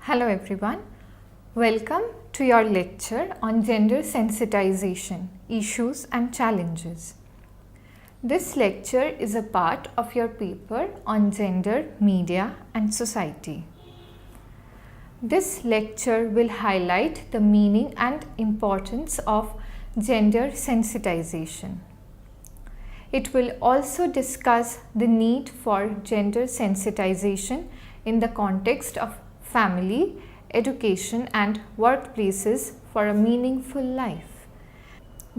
Hello everyone, welcome to your lecture on gender sensitization, issues and challenges. This lecture is a part of your paper on gender, media and society. This lecture will highlight the meaning and importance of gender sensitization. It will also discuss the need for gender sensitization in the context of family, education and workplaces for a meaningful life.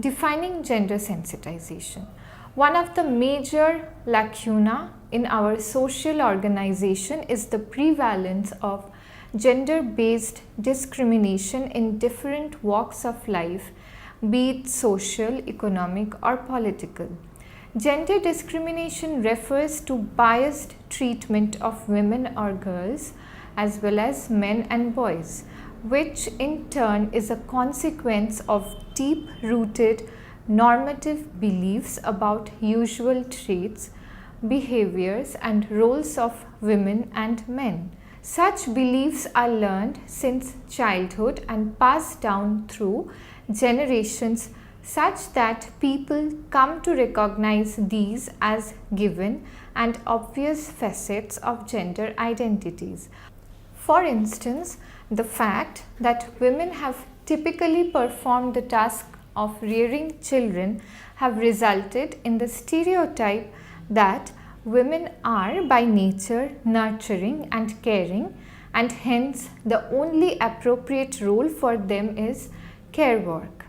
Defining gender sensitization. One of the major lacuna in our social organization is the prevalence of gender-based discrimination in different walks of life, be it social, economic or political. Gender discrimination refers to biased treatment of women or girls as well as men and boys, which in turn is a consequence of deep-rooted normative beliefs about usual traits, behaviors and roles of women and men. Such beliefs are learned since childhood and passed down through generations such that people come to recognize these as given and obvious facets of gender identities. For instance, the fact that women have typically performed the task of rearing children have resulted in the stereotype that women are by nature nurturing and caring, and hence the only appropriate role for them is care work.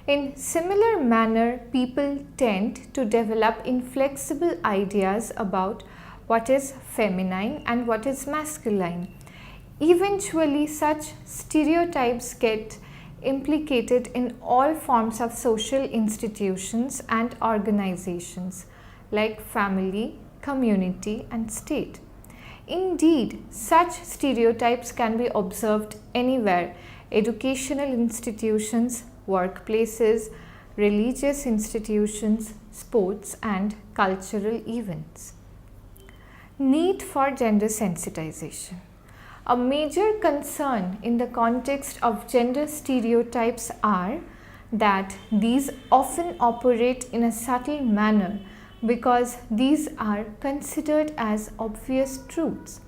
In similar manner, people tend to develop inflexible ideas about what is feminine and what is masculine. Eventually, such stereotypes get implicated in all forms of social institutions and organizations like family, community and state. Indeed, such stereotypes can be observed anywhere: educational institutions, workplaces, religious institutions, sports and cultural events. Need for gender sensitization. A major concern in the context of gender stereotypes are that these often operate in a subtle manner because these are considered as obvious truths,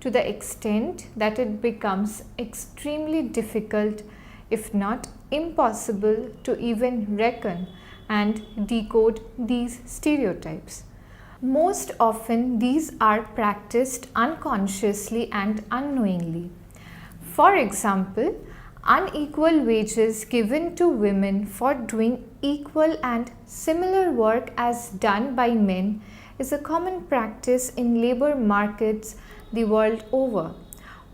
to the extent that it becomes extremely difficult, if not impossible, to even reckon and decode these stereotypes. Most often, these are practiced unconsciously and unknowingly. For example, unequal wages given to women for doing equal and similar work as done by men is a common practice in labor markets the world over.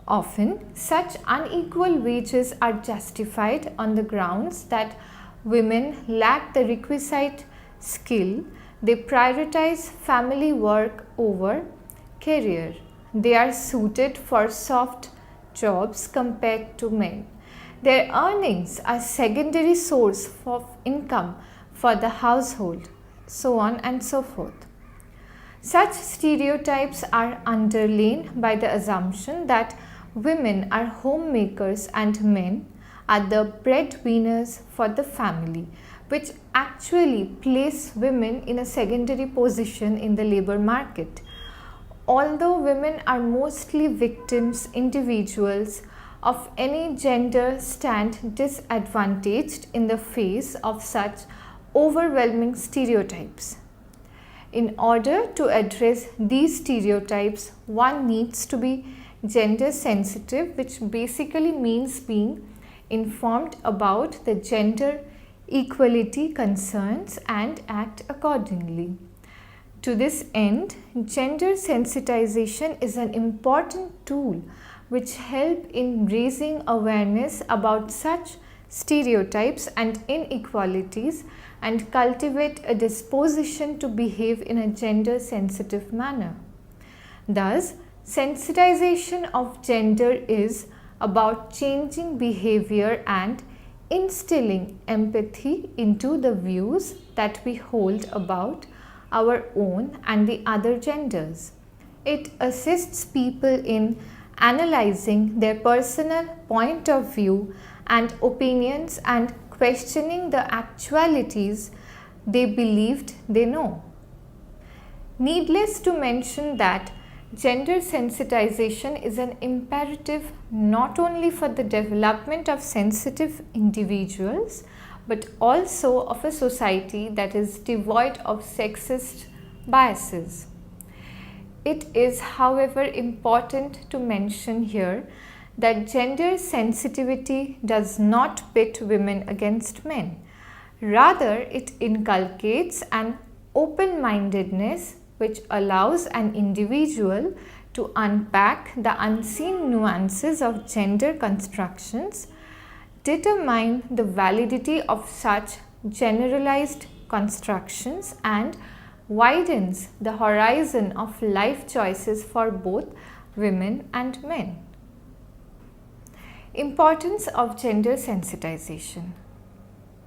Often, such unequal wages are justified on the grounds that women lack the requisite skill. They prioritize family work over career. They are suited for soft jobs compared to men. Their earnings are secondary source of income for the household, so on and so forth. Such stereotypes are underlain by the assumption that women are homemakers and men are the breadwinners for the family, which actually place women in a secondary position in the labor market. Although women are mostly victims, individuals of any gender stand disadvantaged in the face of such overwhelming stereotypes. In order to address these stereotypes, one needs to be gender sensitive, which basically means being informed about the gender equality concerns and act accordingly. To this end, gender sensitization is an important tool which help in raising awareness about such stereotypes and inequalities and cultivate a disposition to behave in a gender sensitive manner. Thus, sensitization of gender is about changing behavior and instilling empathy into the views that we hold about our own and the other genders. It assists people in analyzing their personal point of view and opinions and questioning the actualities they believed they know. Needless to mention that gender sensitization is an imperative not only for the development of sensitive individuals but also of a society that is devoid of sexist biases. It is, however, important to mention here that gender sensitivity does not pit women against men. Rather, it inculcates an open-mindedness which allows an individual to unpack the unseen nuances of gender constructions, determine the validity of such generalized constructions, and widens the horizon of life choices for both women and men. Importance of gender sensitization.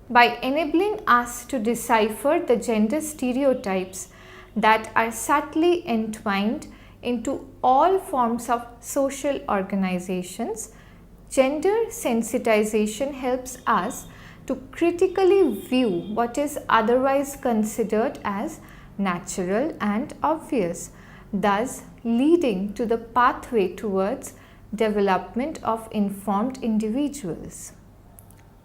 By enabling us to decipher the gender stereotypes that are subtly entwined into all forms of social organizations, gender sensitization helps us to critically view what is otherwise considered as natural and obvious, thus leading to the pathway towards development of informed individuals.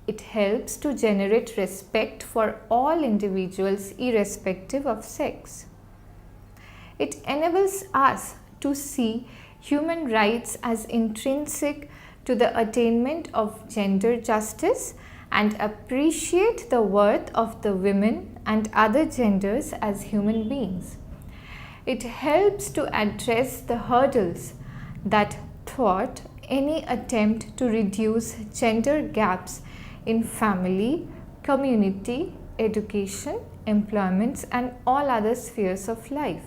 It helps to generate respect for all individuals irrespective of sex. It enables us to see human rights as intrinsic to the attainment of gender justice and appreciate the worth of the women and other genders as human beings. It helps to address the hurdles that thwart any attempt to reduce gender gaps in family, community, education, employments, and all other spheres of life.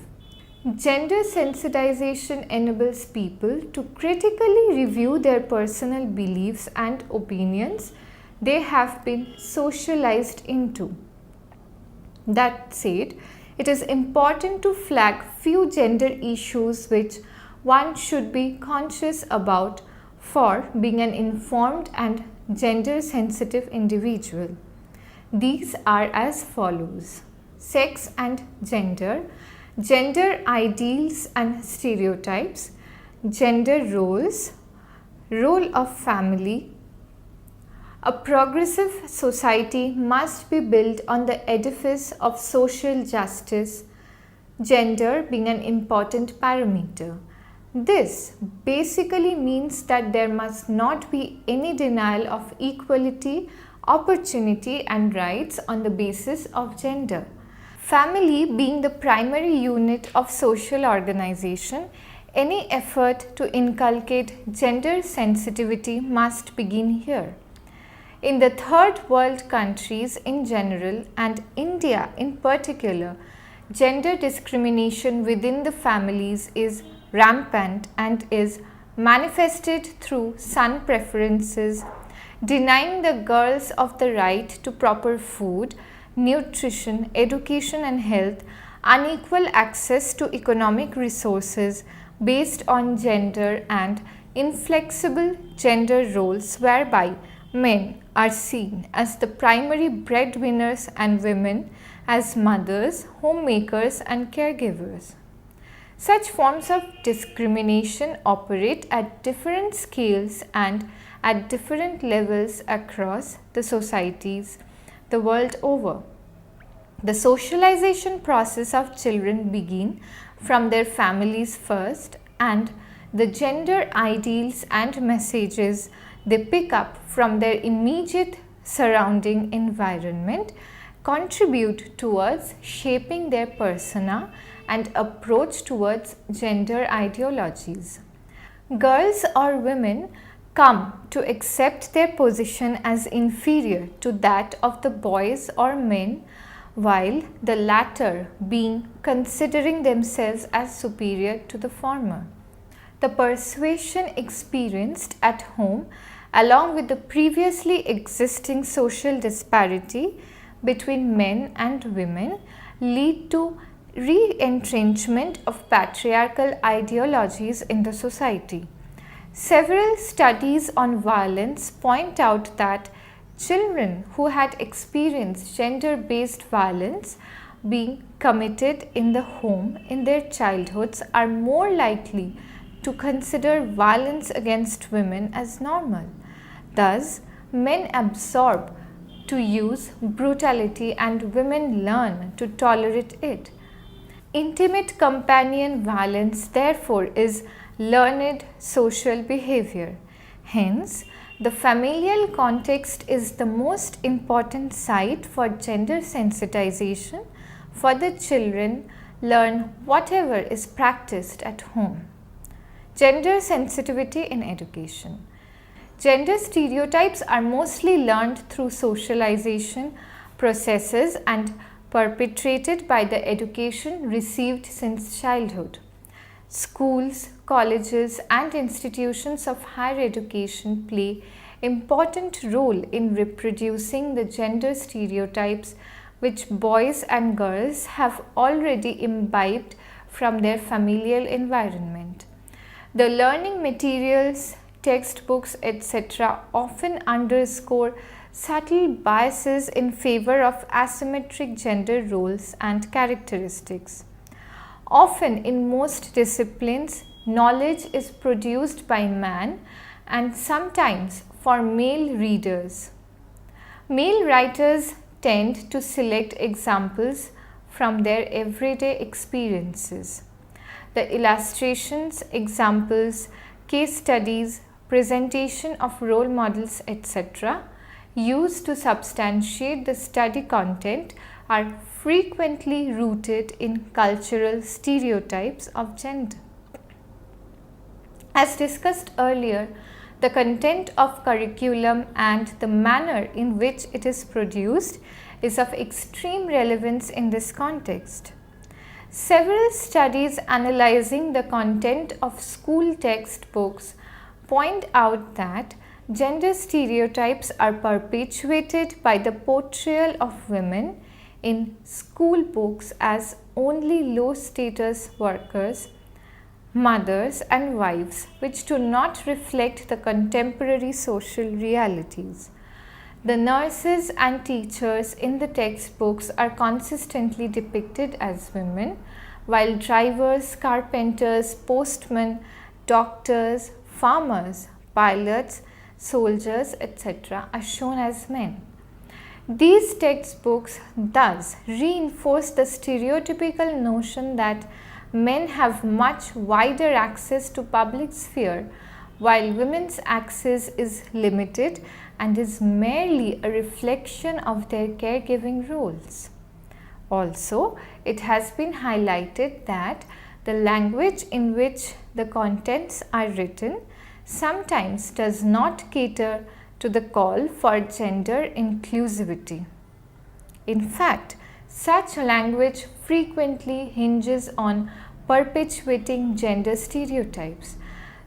Gender sensitization enables people to critically review their personal beliefs and opinions they have been socialized into. That said, it is important to flag few gender issues which one should be conscious about for being an informed and gender sensitive individual. These are as follows: sex and gender, gender ideals and stereotypes, gender roles, role of family. A progressive society must be built on the edifice of social justice, gender being an important parameter. This basically means that there must not be any denial of equality, opportunity, and rights on the basis of gender. Family being the primary unit of social organization, any effort to inculcate gender sensitivity must begin here. In the third world countries in general and India in particular, gender discrimination within the families is rampant and is manifested through son preferences, denying the girls of the right to proper food, nutrition, education and health, unequal access to economic resources based on gender, and inflexible gender roles whereby men are seen as the primary breadwinners and women as mothers, homemakers and caregivers. Such forms of discrimination operate at different scales and at different levels across the societies the world over. The socialization process of children begin from their families first, and the gender ideals and messages they pick up from their immediate surrounding environment contribute towards shaping their persona and approach towards gender ideologies. Girls or women come to accept their position as inferior to that of the boys or men, while the latter being considering themselves as superior to the former. The persuasion experienced at home, along with the previously existing social disparity between men and women, lead to re-entrenchment of patriarchal ideologies in the society. Several studies on violence point out that children who had experienced gender-based violence being committed in the home in their childhoods are more likely to consider violence against women as normal. Thus, men absorb to use brutality and women learn to tolerate it. Intimate companion violence, therefore, is learned social behavior. Hence, the familial context is the most important site for gender sensitization, for the children learn whatever is practiced at home. Gender sensitivity in education. Gender stereotypes are mostly learned through socialization processes and perpetrated by the education received since childhood. Schools, colleges and institutions of higher education play important role in reproducing the gender stereotypes which boys and girls have already imbibed from their familial environment. The learning materials, textbooks, etc. often underscore subtle biases in favor of asymmetric gender roles and characteristics. Often in most disciplines, knowledge is produced by man and sometimes for male readers. Male writers tend to select examples from their everyday experiences. The illustrations, examples, case studies, presentation of role models, etc. used to substantiate the study content are frequently rooted in cultural stereotypes of gender. As discussed earlier, the content of curriculum and the manner in which it is produced is of extreme relevance in this context. Several studies analyzing the content of school textbooks point out that gender stereotypes are perpetuated by the portrayal of women in school books as only low status workers, mothers and wives, which do not reflect the contemporary social realities. The nurses and teachers in the textbooks are consistently depicted as women, while drivers, carpenters, postmen, doctors, farmers, pilots, soldiers, etc. are shown as men. These textbooks thus reinforce the stereotypical notion that men have much wider access to public sphere, while women's access is limited and is merely a reflection of their caregiving roles. Also, it has been highlighted that the language in which the contents are written sometimes does not cater to the call for gender inclusivity. In fact, such language frequently hinges on perpetuating gender stereotypes.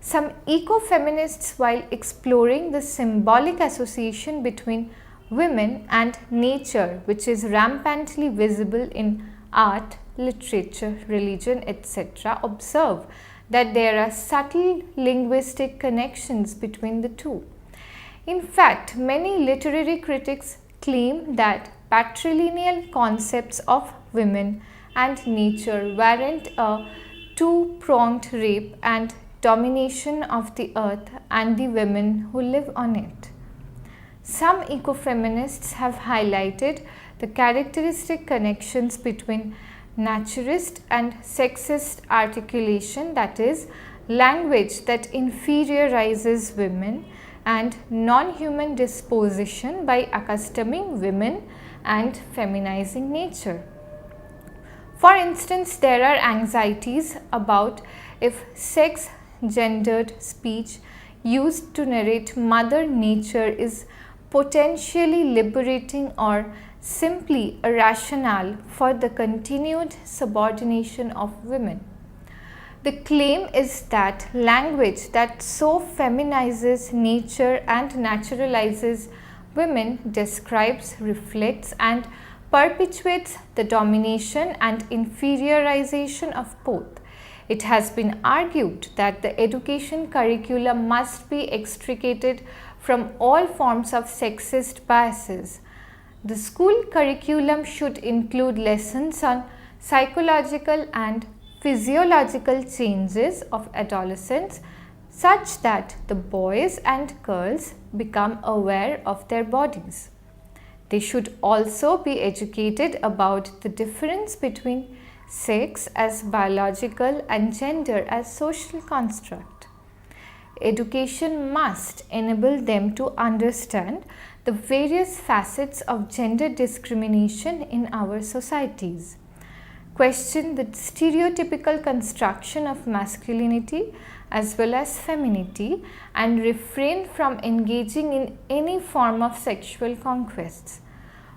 Some eco-feminists, while exploring the symbolic association between women and nature, which is rampantly visible in art, literature, religion, etc., observe that there are subtle linguistic connections between the two. In fact, many literary critics claim that patrilineal concepts of women and nature warrant a two-pronged rape and domination of the earth and the women who live on it. Some ecofeminists have highlighted the characteristic connections between naturist and sexist articulation, that is, language that inferiorizes women, and non-human disposition by accustoming women and feminizing nature. For instance, there are anxieties about if sex-gendered speech used to narrate Mother Nature is potentially liberating or simply a rationale for the continued subordination of women. The claim is that language that so feminizes nature and naturalizes women describes, reflects and perpetuates the domination and inferiorization of both. It has been argued that the education curriculum must be extricated from all forms of sexist biases. The school curriculum should include lessons on psychological and physiological changes of adolescence such that the boys and girls become aware of their bodies. They should also be educated about the difference between sex as biological and gender as social construct. Education must enable them to understand the various facets of gender discrimination in our societies, question the stereotypical construction of masculinity as well as femininity, and refrain from engaging in any form of sexual conquests.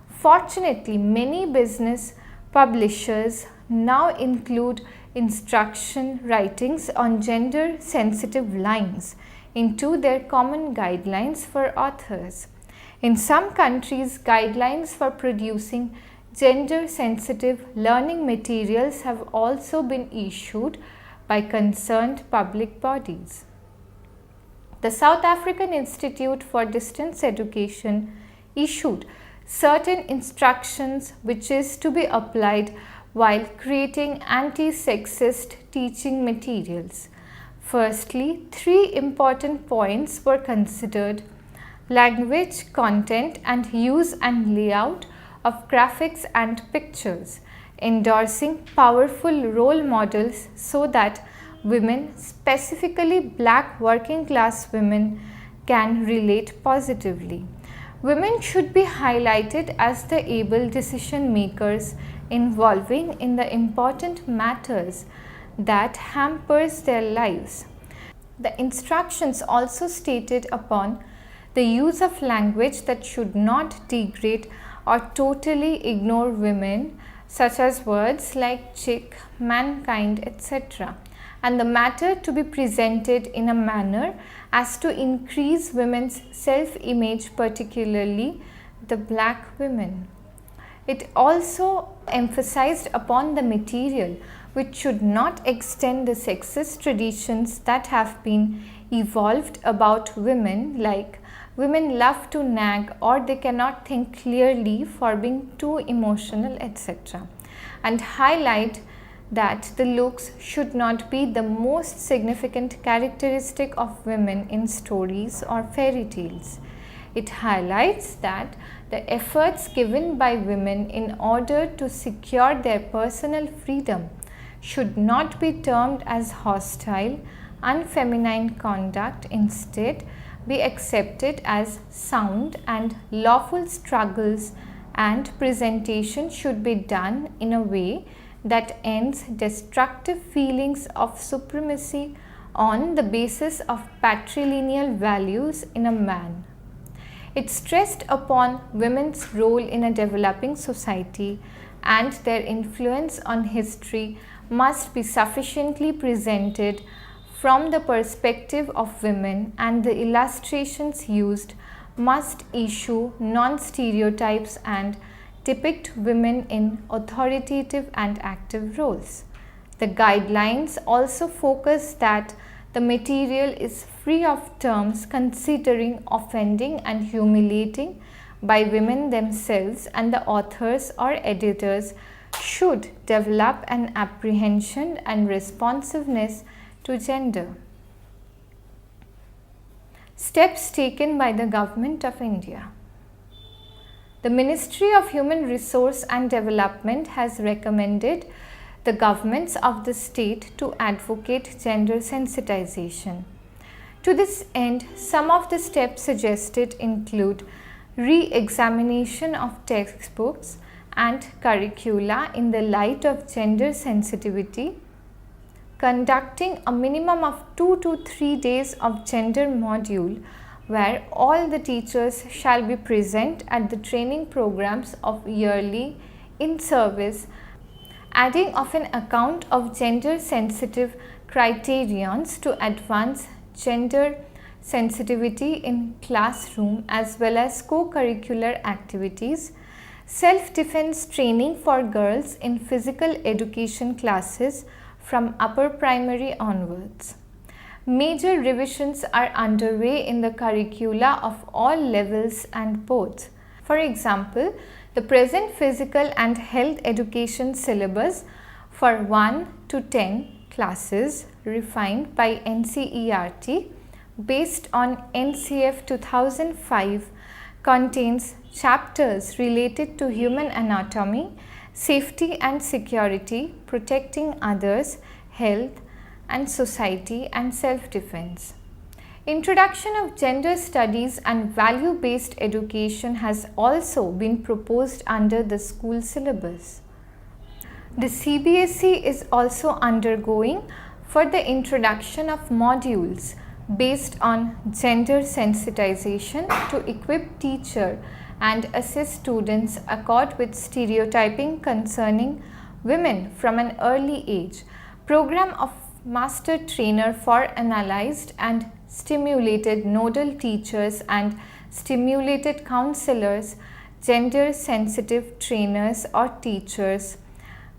Fortunately, many business publishers now include instruction writings on gender sensitive lines into their common guidelines for authors. In some countries, guidelines for producing gender sensitive learning materials have also been issued by concerned public bodies. The South African Institute for Distance Education issued certain instructions which is to be applied while creating anti-sexist teaching materials. Firstly, 3 important points were considered: language, content, and use and layout of graphics and pictures, endorsing powerful role models so that women, specifically black working class women, can relate positively. Women should be highlighted as the able decision makers involving in the important matters that hampers their lives. The instructions also stated upon the use of language that should not degrade or totally ignore women, such as words like chick, mankind, etc., and the matter to be presented in a manner as to increase women's self-image, particularly the black women. It also emphasized upon the material which should not extend the sexist traditions that have been evolved about women, like women love to nag or they cannot think clearly for being too emotional, etc., and highlight that the looks should not be the most significant characteristic of women in stories or fairy tales. It highlights that the efforts given by women in order to secure their personal freedom should not be termed as hostile, unfeminine conduct. Instead, be accepted as sound and lawful struggles, and presentation should be done in a way that ends destructive feelings of supremacy on the basis of patrilineal values in a man. It stressed upon women's role in a developing society, and their influence on history must be sufficiently presented from the perspective of women, and the illustrations used must issue non-stereotypes and depict women in authoritative and active roles. The guidelines also focus that the material is free of terms considering offending and humiliating by women themselves, and the authors or editors should develop an apprehension and responsiveness to gender. Steps taken by the Government of India. The Ministry of Human Resource and Development has recommended the governments of the state to advocate gender sensitization. To this end, some of the steps suggested include re-examination of textbooks and curricula in the light of gender sensitivity, conducting a minimum of 2 to 3 days of gender module where all the teachers shall be present at the training programs of yearly in-service, adding of an account of gender sensitive criterions to advance gender sensitivity in classroom as well as co-curricular activities, self-defense training for girls in physical education classes from upper primary onwards. Major revisions are underway in the curricula of all levels and boards. For example, the present physical and health education syllabus for 1 to 10 classes refined by NCERT based on NCF 2005 contains chapters related to human anatomy, safety and security, protecting others, health and society, and self-defense. Introduction of gender studies and value-based education has also been proposed under the school syllabus. The CBSE is also undergoing for the introduction of modules based on gender sensitization to equip teacher and assist students accord with stereotyping concerning women from an early age. Program of master trainer for analyzed and stimulated nodal teachers and stimulated counselors, gender sensitive trainers or teachers.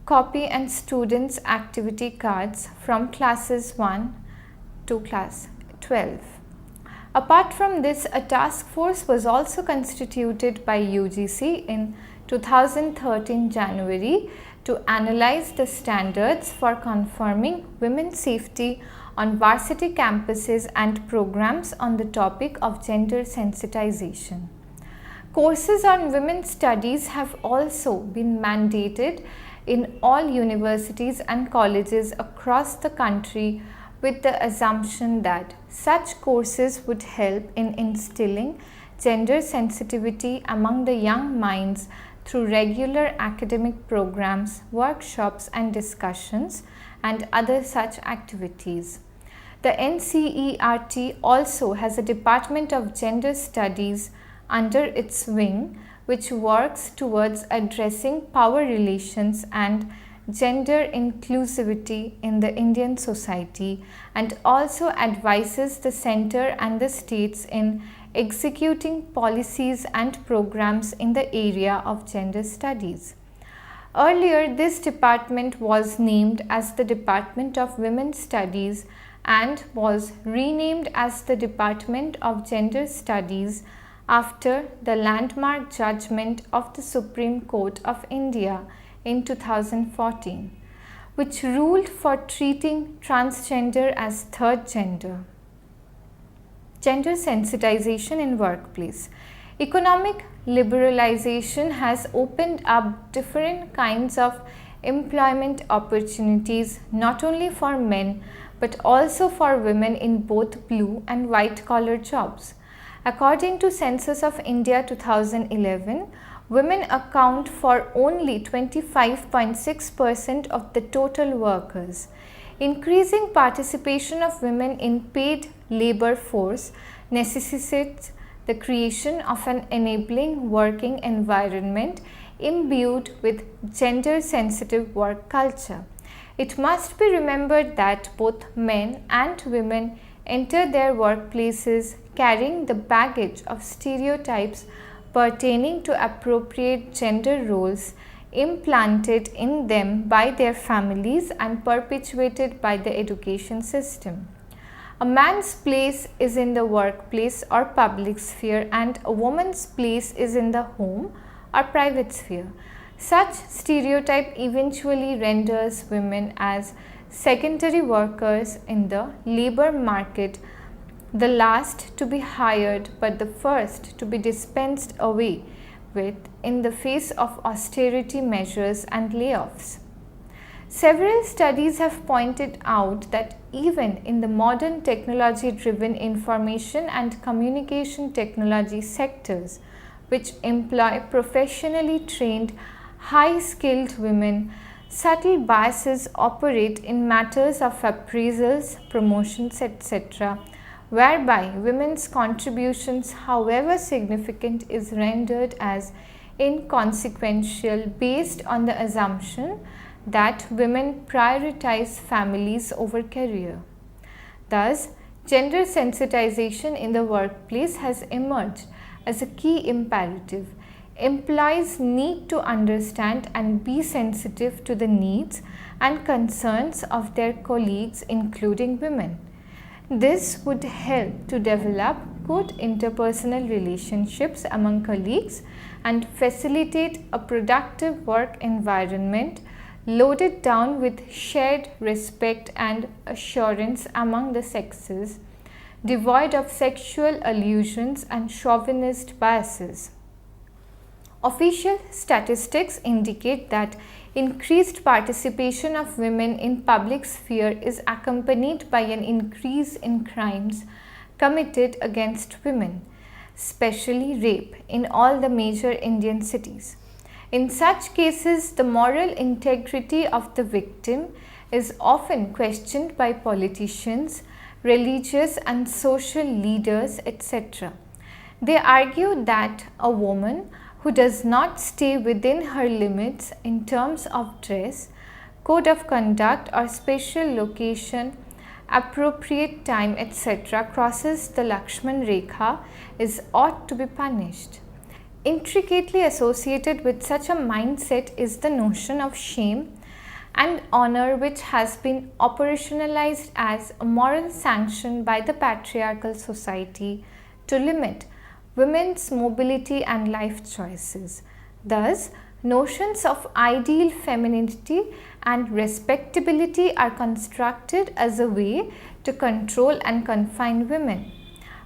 Copy and students activity cards from classes 1 to class 12. Apart from this, a task force was also constituted by UGC in 2013 January to analyze the standards for confirming women's safety on varsity campuses and programs on the topic of gender sensitization. Courses on women's studies have also been mandated in all universities and colleges across the country, with the assumption that such courses would help in instilling gender sensitivity among the young minds through regular academic programs, workshops and discussions and other such activities. The NCERT also has a Department of Gender Studies under its wing, which works towards addressing power relations and gender inclusivity in the Indian society, and also advises the center and the states in executing policies and programs in the area of gender studies. Earlier, this department was named as the Department of Women's Studies and was renamed as the Department of Gender Studies after the landmark judgment of the Supreme Court of India in 2014, which ruled for treating transgender as third gender. Gender sensitization in workplace. Economic liberalization has opened up different kinds of employment opportunities not only for men but also for women in both blue and white collar jobs. According to Census of India 2011, women account for only 25.6% of the total workers. Increasing participation of women in paid labor force necessitates the creation of an enabling working environment imbued with gender-sensitive work culture. It must be remembered that both men and women enter their workplaces carrying the baggage of stereotypes pertaining to appropriate gender roles implanted in them by their families and perpetuated by the education system. A man's place is in the workplace or public sphere, and a woman's place is in the home or private sphere. Such stereotype eventually renders women as secondary workers in the labor market, the last to be hired but the first to be dispensed away with in the face of austerity measures and layoffs. Several studies have pointed out that even in the modern technology-driven information and communication technology sectors, which employ professionally trained, high-skilled women, subtle biases operate in matters of appraisals, promotions, etc., whereby women's contributions, however significant, is rendered as inconsequential based on the assumption that women prioritize families over career. Thus, gender sensitization in the workplace has emerged as a key imperative. employees need to understand and be sensitive to the needs and concerns of their colleagues, including women. This would help to develop good interpersonal relationships among colleagues and facilitate a productive work environment loaded down with shared respect and assurance among the sexes, devoid of sexual allusions and chauvinist biases. Official statistics indicate that increased participation of women in public sphere is accompanied by an increase in crimes committed against women, especially rape, in all the major Indian cities. In such cases, the moral integrity of the victim is often questioned by politicians, religious and social leaders, etc. They argue that a woman who does not stay within her limits in terms of dress, code of conduct or special location, appropriate time, etc. crosses the Lakshman Rekha is ought to be punished. Intricately associated with such a mindset is the notion of shame and honor, which has been operationalized as a moral sanction by the patriarchal society to limit women's mobility and life choices. Thus, notions of ideal femininity and respectability are constructed as a way to control and confine women.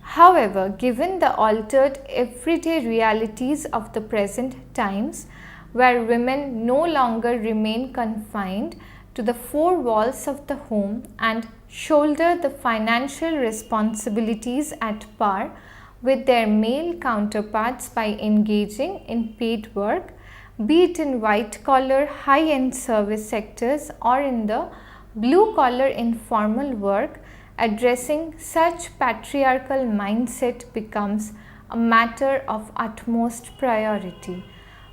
However, given the altered everyday realities of the present times, where women no longer remain confined to the four walls of the home and shoulder the financial responsibilities at par with their male counterparts by engaging in paid work, be it in white-collar, high-end service sectors or in the blue-collar informal work, addressing such patriarchal mindset becomes a matter of utmost priority.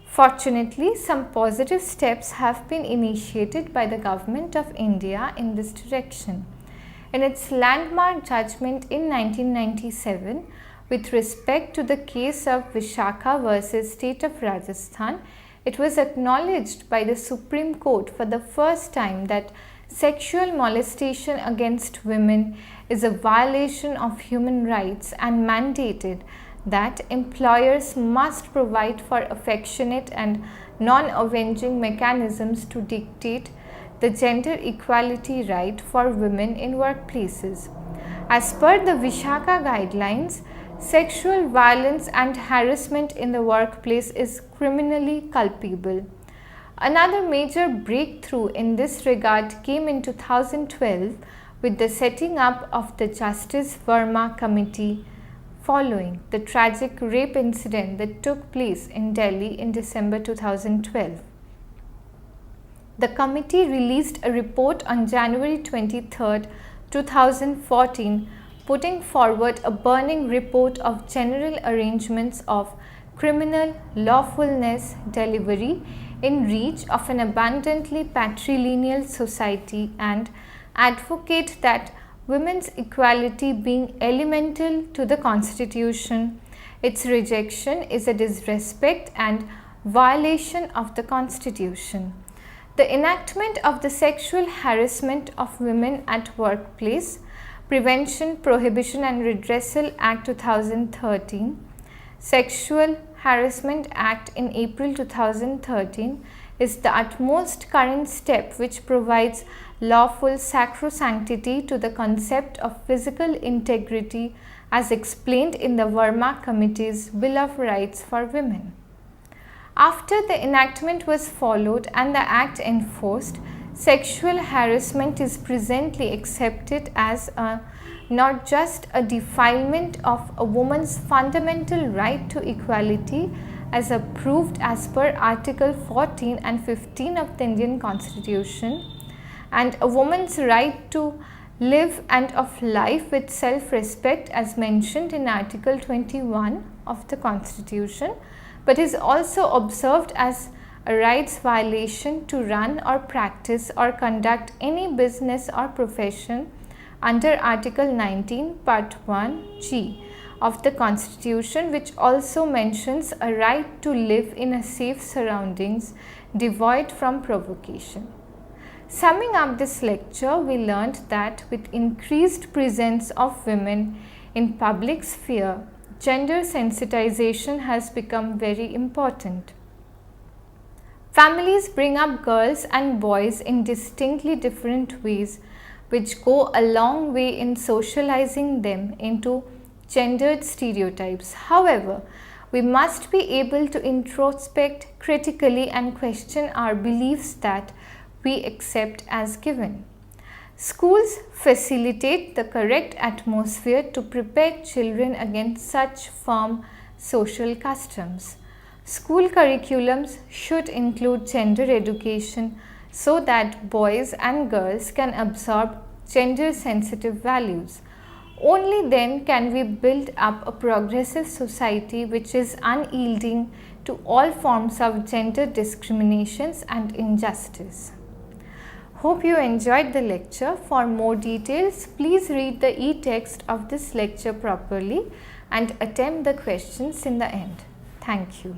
Fortunately, some positive steps have been initiated by the Government of India in this direction. In its landmark judgment in 1997, with respect to the case of Vishakha versus State of Rajasthan, it was acknowledged by the Supreme Court for the first time that sexual molestation against women is a violation of human rights and mandated that employers must provide for affectionate and non-avenging mechanisms to dictate the gender equality right for women in workplaces. As per the Vishakha guidelines, sexual violence and harassment in the workplace is criminally culpable. Another major breakthrough in this regard came in 2012 with the setting up of the Justice Verma Committee following the tragic rape incident that took place in Delhi in December 2012. The committee released a report on January 23, 2014, putting forward a burning report of general arrangements of criminal lawfulness delivery in reach of an abundantly patrilineal society and advocate that women's equality being elemental to the Constitution, its rejection is a disrespect and violation of the Constitution. The enactment of the Sexual Harassment of Women at Workplace Prevention, Prohibition and Redressal Act 2013, Sexual Harassment Act in April 2013 is the utmost current step which provides lawful sacrosanctity to the concept of physical integrity as explained in the Verma Committee's Bill of Rights for Women. After the enactment was followed and the Act enforced, sexual harassment is presently accepted as not just a defilement of a woman's fundamental right to equality as approved as per Article 14 and 15 of the Indian Constitution, and a woman's right to live and of life with self-respect as mentioned in Article 21 of the Constitution, but is also observed as a rights violation to run or practice or conduct any business or profession under Article 19 Part 1 G of the Constitution, which also mentions a right to live in a safe surroundings devoid from provocation. Summing up this lecture, we learned that with increased presence of women in public sphere, gender sensitization has become very important. Families bring up girls and boys in distinctly different ways, which go a long way in socializing them into gendered stereotypes. However, we must be able to introspect critically and question our beliefs that we accept as given. Schools facilitate the correct atmosphere to prepare children against such firm social customs. School curriculums should include gender education so that boys and girls can absorb gender sensitive values. Only then can we build up a progressive society which is unyielding to all forms of gender discriminations and injustice. Hope you enjoyed the lecture. For more details, please read the e-text of this lecture properly and attempt the questions in the end. Thank you.